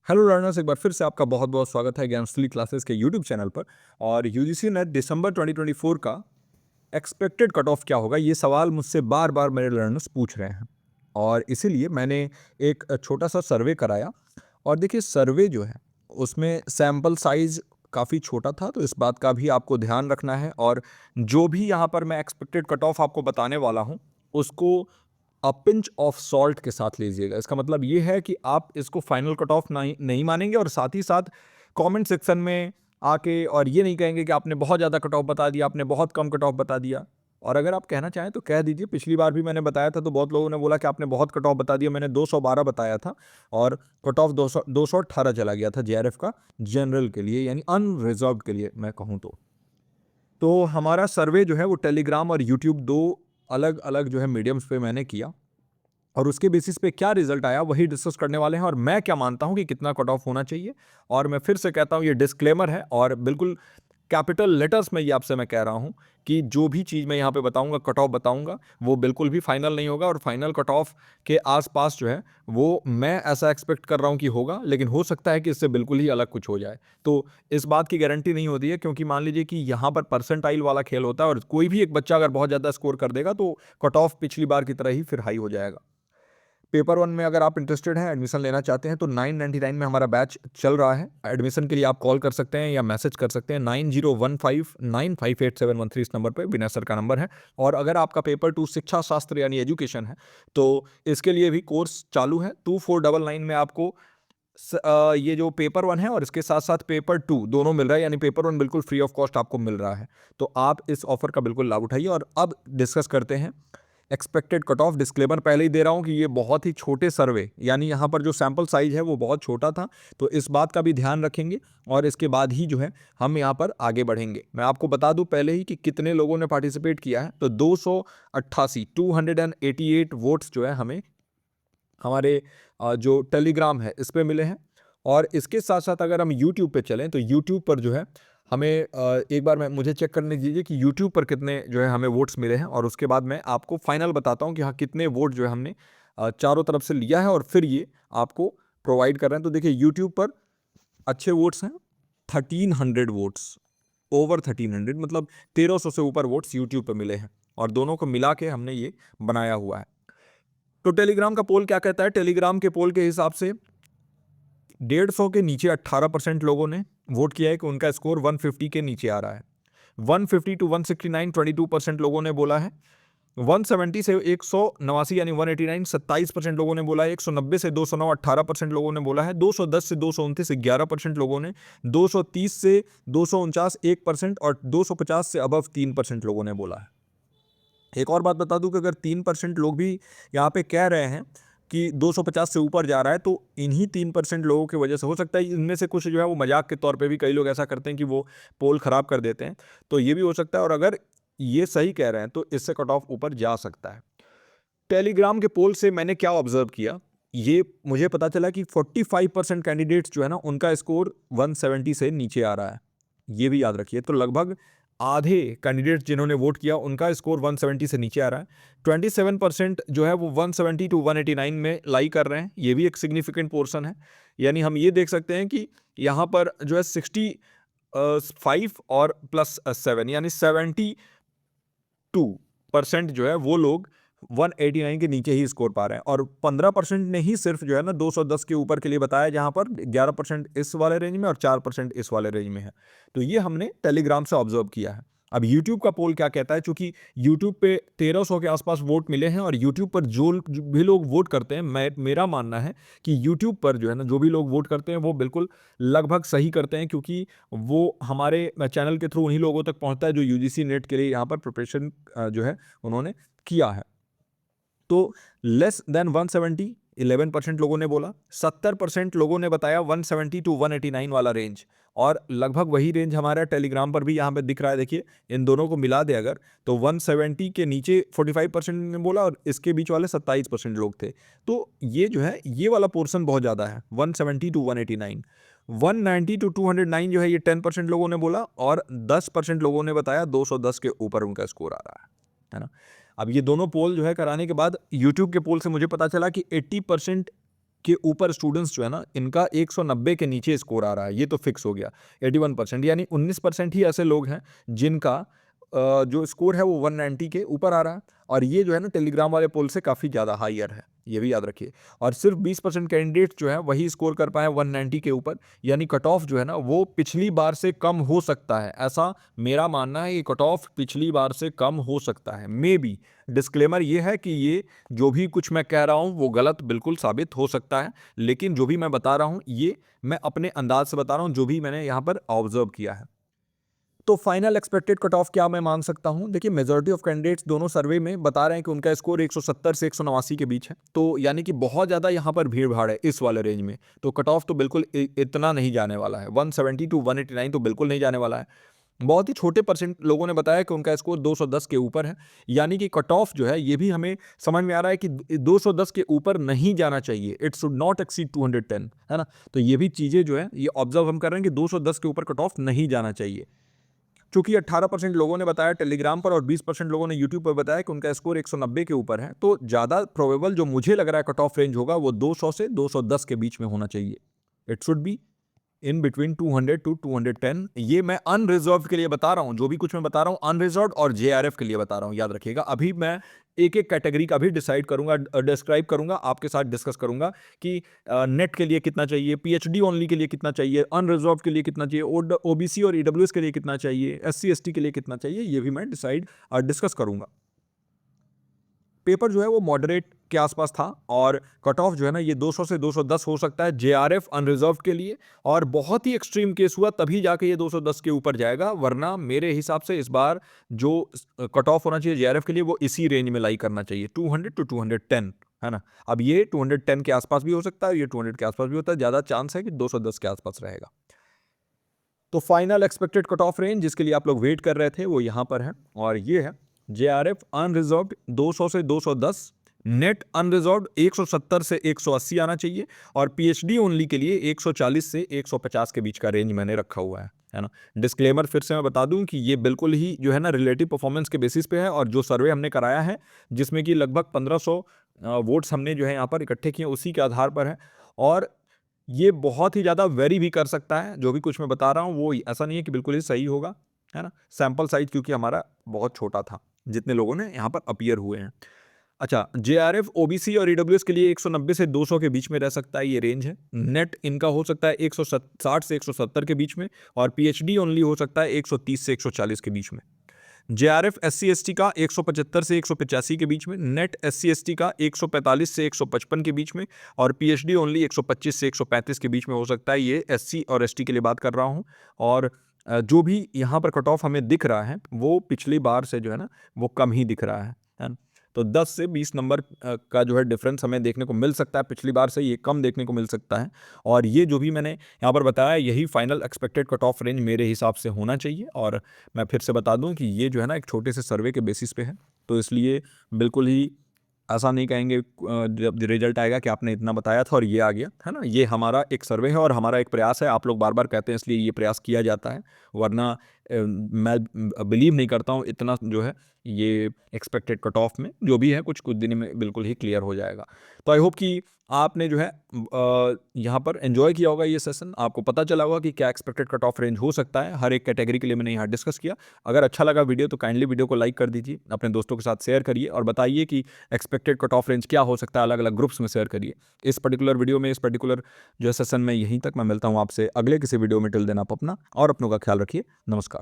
Hello learners, एक बार फिर से आपका बहुत बहुत स्वागत है ज्ञानस्थली क्लासेस के यूट्यूब चैनल पर। और यूजीसी नेट दिसंबर 2024 का एक्सपेक्टेड कट ऑफ क्या होगा, ये सवाल मुझसे बार बार मेरे लर्नर्स पूछ रहे हैं। और इसीलिए मैंने एक छोटा सा सर्वे कराया। और देखिए, सर्वे जो है उसमें सैम्पल साइज काफ़ी छोटा था, तो इस बात का भी आपको ध्यान रखना है। और जो भी यहाँ पर मैं एक्सपेक्टेड कट ऑफ आपको बताने वाला हूँ उसको पिंच ऑफ सॉल्ट के साथ लीजिएगा। इसका मतलब ये है कि आप इसको फाइनल कट ऑफ नहीं नहीं मानेंगे, और साथ ही साथ कमेंट सेक्शन में आके और ये नहीं कहेंगे कि आपने बहुत ज़्यादा कट ऑफ बता दिया, आपने बहुत कम कट ऑफ बता दिया। और अगर आप कहना चाहें तो कह दीजिए, पिछली बार भी मैंने बताया था तो बहुत लोगों ने बोला कि आपने बहुत कट ऑफ बता दिया। मैंने 212 बताया था और कट ऑफ 218 चला गया था जेआरएफ का, जनरल के लिए यानी अनरिजर्व्ड के लिए मैं कहूँ तो हमारा सर्वे जो है वो टेलीग्राम और यूट्यूब, दो अलग अलग जो है मीडियम्स पे मैंने किया। और उसके बेसिस पे क्या रिजल्ट आया वही डिस्कस करने वाले हैं, और मैं क्या मानता हूं कि कितना कट ऑफ होना चाहिए। और मैं फिर से कहता हूं, ये डिस्क्लेमर है और बिल्कुल कैपिटल लेटर्स में ये आपसे मैं कह रहा हूं कि जो भी चीज़ मैं यहाँ पे बताऊंगा, कट ऑफ बताऊंगा, वो बिल्कुल भी फाइनल नहीं होगा। और फाइनल कट ऑफ के आसपास जो है वो मैं ऐसा एक्सपेक्ट कर रहा हूं कि होगा, लेकिन हो सकता है कि इससे बिल्कुल ही अलग कुछ हो जाए। तो इस बात की गारंटी नहीं होती है, क्योंकि मान लीजिए कि यहाँ पर परसेंटाइल वाला खेल होता है और कोई भी एक बच्चा अगर बहुत ज़्यादा स्कोर कर देगा तो कट ऑफ पिछली बार की तरह ही फिर हाई हो जाएगा। पेपर वन में अगर आप इंटरेस्टेड हैं, एडमिशन लेना चाहते हैं, तो 999 में हमारा बैच चल रहा है। एडमिशन के लिए आप कॉल कर सकते हैं या मैसेज कर सकते हैं 9015958713 इस नंबर पे, विनय सर का नंबर है। और अगर आपका पेपर 2 शिक्षा शास्त्र यानी एजुकेशन है तो इसके लिए भी कोर्स चालू है। 2499 में आपको ये जो पेपर वन है और इसके साथ साथ पेपर टू दोनों मिल रहा है, यानी पेपर वन बिल्कुल फ्री ऑफ कॉस्ट आपको मिल रहा है। तो आप इस ऑफर का बिल्कुल लाभ उठाइए। और अब डिस्कस करते हैं एक्सपेक्टेड कट ऑफ। डिस्क्लेमर पहले ही दे रहा हूं कि ये बहुत ही छोटे सर्वे, यानी यहाँ पर जो सैंपल साइज है वो बहुत छोटा था, तो इस बात का भी ध्यान रखेंगे। और इसके बाद ही जो है हम यहाँ पर आगे बढ़ेंगे। मैं आपको बता दूं पहले ही कि कितने लोगों ने पार्टिसिपेट किया है। तो 288 वोट्स जो है हमें हमारे जो टेलीग्राम है इस पे मिले हैं। और इसके साथ साथ अगर हम यूट्यूब पे चलें तो यूट्यूब पर जो है हमें एक बार मैं मुझे चेक करने दीजिए कि यूट्यूब पर कितने जो है हमें वोट्स मिले हैं, और उसके बाद मैं आपको फाइनल बताता हूं कि हाँ कितने वोट जो है हमने चारों तरफ से लिया है और फिर ये आपको प्रोवाइड कर रहे हैं। तो देखिए, यूट्यूब पर अच्छे वोट्स हैं, 1300 वोट्स, ओवर 1300, मतलब 1300 से ऊपर वोट्स यूट्यूब पर मिले हैं। और दोनों को मिला के हमने ये बनाया हुआ है। तो टेलीग्राम का पोल क्या कहता है? टेलीग्राम के पोल के हिसाब से 150 के नीचे 18% लोगों ने वोट किया है कि उनका स्कोर 150 के नीचे आ रहा है। 150 टू 169 22% लोगों ने बोला है। 170 से 189 यानी 189 27% लोगों ने बोला है। 190 से 209 18% लोगों ने बोला है। 210 से 229 11% लोगों ने। 230 से 249 1% और 250 से अबव 3% लोगों ने बोला है। एक और बात बता दूं कि अगर 3% लोग भी यहाँ पे कह रहे हैं कि 250 से ऊपर जा रहा है, तो इन्हीं 3% लोगों की वजह से हो सकता है इनमें से कुछ जो है वो मजाक के तौर पे भी कई लोग ऐसा करते हैं कि वो पोल खराब कर देते हैं, तो ये भी हो सकता है। और अगर ये सही कह रहे हैं तो इससे कट ऑफ ऊपर जा सकता है। टेलीग्राम के पोल से मैंने क्या ऑब्जर्व किया, ये मुझे पता चला कि 45% कैंडिडेट्स जो है ना उनका स्कोर 170 से नीचे आ रहा है। ये भी याद रखिए। तो लगभग आधे कैंडिडेट्स जिन्होंने वोट किया उनका स्कोर 170 से नीचे आ रहा है। 27% जो है वो 170 टू 189 में लाई कर रहे हैं। ये भी एक सिग्निफिकेंट पोर्शन है। यानी हम ये देख सकते हैं कि यहाँ पर जो है 65 और +7 यानी 72% जो है वो लोग 189 के नीचे ही स्कोर पा रहे हैं। और 15% ने ही सिर्फ जो है ना 210 के ऊपर के लिए बताया, जहां पर 11% इस वाले रेंज में और 4% इस वाले रेंज में है। तो ये हमने टेलीग्राम से ऑब्जर्व किया है। अब यूट्यूब का पोल क्या कहता है, चूंकि यूट्यूब पे 1300 के आसपास वोट मिले हैं, और यूट्यूब पर जो भी लोग वोट करते हैं, मेरा मानना है कि यूट्यूब पर जो है ना जो भी लोग वोट करते हैं वो बिल्कुल लगभग सही करते हैं, क्योंकि वो हमारे चैनल के थ्रू उन्हीं लोगों तक पहुंचता है जो यूजीसी नेट के लिए यहाँ पर प्रिपरेशन जो है उन्होंने किया है। तो लेस देन 170 11% लोगों ने बोला। 70% लोगों ने बताया 170 टू 189 वाला रेंज, और लगभग वही रेंज हमारा टेलीग्राम पर भी यहाँ पे दिख रहा है। देखिए, इन दोनों को मिला दे अगर, तो 170 के नीचे 45% ने बोला और इसके बीच वाले 27% लोग थे। तो ये जो है ये वाला पोर्शन बहुत ज़्यादा है, 170 टू 189। 190 टू 209 जो है ये 10% लोगों ने बोला, और 10% लोगों ने बताया 210 के ऊपर उनका स्कोर आ रहा है ना। अब ये दोनों पोल जो है कराने के बाद यूट्यूब के पोल से मुझे पता चला कि 80% के ऊपर स्टूडेंट्स जो है ना, इनका 190 के नीचे स्कोर आ रहा है, ये तो फिक्स हो गया 81%, यानी 19% ही ऐसे लोग हैं जिनका जो स्कोर है वो 190 के ऊपर आ रहा है। और ये जो है ना टेलीग्राम वाले पोल से काफ़ी ज़्यादा हायर है, ये भी याद रखिए। और सिर्फ 20% कैंडिडेट जो है वही स्कोर कर पाए 190 के ऊपर, यानी कट ऑफ जो है ना वो पिछली बार से कम हो सकता है, ऐसा मेरा मानना है कि कट ऑफ पिछली बार से कम हो सकता है। मे बी, डिस्क्लेमर ये है कि ये जो भी कुछ मैं कह रहा हूँ वो गलत बिल्कुल साबित हो सकता है, लेकिन जो भी मैं बता रहा हूँ ये मैं अपने अंदाज से बता रहा हूँ, जो भी मैंने यहाँ पर ऑब्जर्व किया है। तो फाइनल एक्सपेक्टेड कट ऑफ क्या मैं मान सकता हूं? देखिए, मेजॉरिटी ऑफ कैंडिडेट्स दोनों सर्वे में बता रहे हैं कि उनका स्कोर 170 से 189 के बीच है, तो यानी कि बहुत ज़्यादा यहाँ पर भीड़ भाड़ है इस वाले रेंज में। तो कट ऑफ तो बिल्कुल इतना नहीं जाने वाला है, 170 टू 189 तो बिल्कुल नहीं जाने वाला है। बहुत ही छोटे परसेंट लोगों ने बताया कि उनका स्कोर 210 के ऊपर है, यानी कि कट ऑफ जो है ये भी हमें समझ में आ रहा है कि 210 के ऊपर नहीं जाना चाहिए, इट शुड नॉट एक्सीड 210, है ना। तो ये भी चीज़ें जो है ये ऑब्जर्व हम कर रहे हैं कि 210 के ऊपर कट ऑफ नहीं जाना चाहिए। चूंकि 18% लोगों ने बताया टेलीग्राम पर और 20% लोगों ने यूट्यूब पर बताया कि उनका स्कोर 190 के ऊपर है, तो ज़्यादा प्रोबेबल जो मुझे लग रहा है कट ऑफ रेंज होगा वो 200 से 210 के बीच में होना चाहिए। It should be in between 200 to 210। ये मैं अनरिजर्व के लिए बता रहा हूं, जो भी कुछ मैं बता रहा हूं अनरिजर्व और जेआरएफ के लिए बता रहा हूं, याद रखिएगा। अभी मैं एक एक कैटेगरी का भी डिसाइड करूंगा, डिस्क्राइब करूंगा, आपके साथ डिस्कस करूंगा कि नेट के लिए कितना चाहिए, पीएचडी ओनली के लिए कितना चाहिए, अनरिजर्व के लिए कितना चाहिए, ओबीसी और ईडब्ल्यूएस के लिए कितना चाहिए, एससी एसटी के लिए कितना चाहिए, ये भी मैं डिसाइड और डिस्कस करूंगा। पेपर जो है वो मॉडरेट के आसपास था और कट ऑफ जो है ना ये 200 से 210 हो सकता है जेआरएफ अनरिजर्व के लिए, और बहुत ही एक्सट्रीम केस हुआ तभी जाके ये 210 के ऊपर जाएगा, वरना मेरे हिसाब से इस बार जो कट ऑफ होना चाहिए जेआरएफ के लिए वो इसी रेंज में लाई करना चाहिए, 200 टू 210, है ना। अब ये 210 के आसपास भी हो सकता है, ये 200 के आसपास भी होता है, ज़्यादा चांस है कि 210 के आसपास रहेगा। तो final expected cut off range जिसके लिए आप लोग वेट कर रहे थे वो यहाँ पर है, और ये है जेआरएफ अनरिजर्व्ड 200 से 210, नेट अनरिजर्व्ड 170 से 180 आना चाहिए, और पीएचडी ओनली के लिए 140 से 150 के बीच का रेंज मैंने रखा हुआ है ना। डिस्क्लेमर फिर से मैं बता दूं कि ये बिल्कुल ही जो है ना रिलेटिव परफॉर्मेंस के बेसिस पे है, और जो सर्वे हमने कराया है जिसमें कि लगभग 1500 वोट्स हमने जो है यहाँ पर इकट्ठे किए उसी के आधार पर है, और ये बहुत ही ज़्यादा वेरी भी कर सकता है। जो भी कुछ मैं बता रहा हूँ वो ऐसा नहीं है कि बिल्कुल ही सही होगा, है ना। सैंपल साइज क्योंकि हमारा बहुत छोटा था जितने लोगों ने यहाँ पर अपीयर हुए हैं। अच्छा, जेआरएफ ओबीसी और ईडब्ल्यूएस के लिए 190 से 200 के बीच में रह सकता है, ये रेंज है। नेट इनका हो सकता है 160 से 170 के बीच में, और पीएचडी ओनली हो सकता है 130 से 140 के बीच में। जेआरएफ एससी एसटी का 175 से 185 के बीच में, नेट एससी एसटी का 145 से 155 के बीच में, और पीएचडी ओनली 125 से 135 के बीच में हो सकता है। ये एससी और एसटी के लिए बात कर रहा हूँ। और जो भी यहाँ पर कट ऑफ हमें दिख रहा है वो पिछली बार से जो है ना वो कम ही दिख रहा है ना। तो 10 से 20 नंबर का जो है डिफरेंस हमें देखने को मिल सकता है, पिछली बार से ये कम देखने को मिल सकता है। और ये जो भी मैंने यहाँ पर बताया यही final expected cut off range मेरे हिसाब से होना चाहिए। और मैं फिर से बता दूं कि ये जो है ना एक छोटे से सर्वे के बेसिस पे है, तो इसलिए बिल्कुल ही ऐसा नहीं कहेंगे जब रिजल्ट आएगा कि आपने इतना बताया था और ये आ गया, है ना। ये हमारा एक सर्वे है और हमारा एक प्रयास है, आप लोग बार बार कहते हैं इसलिए ये प्रयास किया जाता है, वरना मैं बिलीव नहीं करता हूँ इतना जो है ये एक्सपेक्टेड कट ऑफ में जो भी है कुछ दिन में बिल्कुल ही क्लियर हो जाएगा। तो आई होप कि आपने जो है यहाँ पर एंजॉय किया होगा ये सेशन, आपको पता चला होगा कि क्या एक्सपेक्टेड कट ऑफ रेंज हो सकता है। हर एक कैटेगरी के लिए मैंने यहाँ डिस्कस किया। अगर अच्छा लगा वीडियो तो काइंडली वीडियो को लाइक कर दीजिए, अपने दोस्तों के साथ शेयर करिए और बताइए कि एक्सपेक्टेड कट ऑफ रेंज क्या हो सकता है, अलग अलग ग्रुप्स में शेयर करिए। इस पर्टिकुलर वीडियो में, इस पर्टिकुलर जो सेशन में यहीं तक मैं मिलता हूँ आपसे अगले किसी वीडियो में। टिल देन आप अपना और अपनों का ख्याल रखिए। नमस्कार।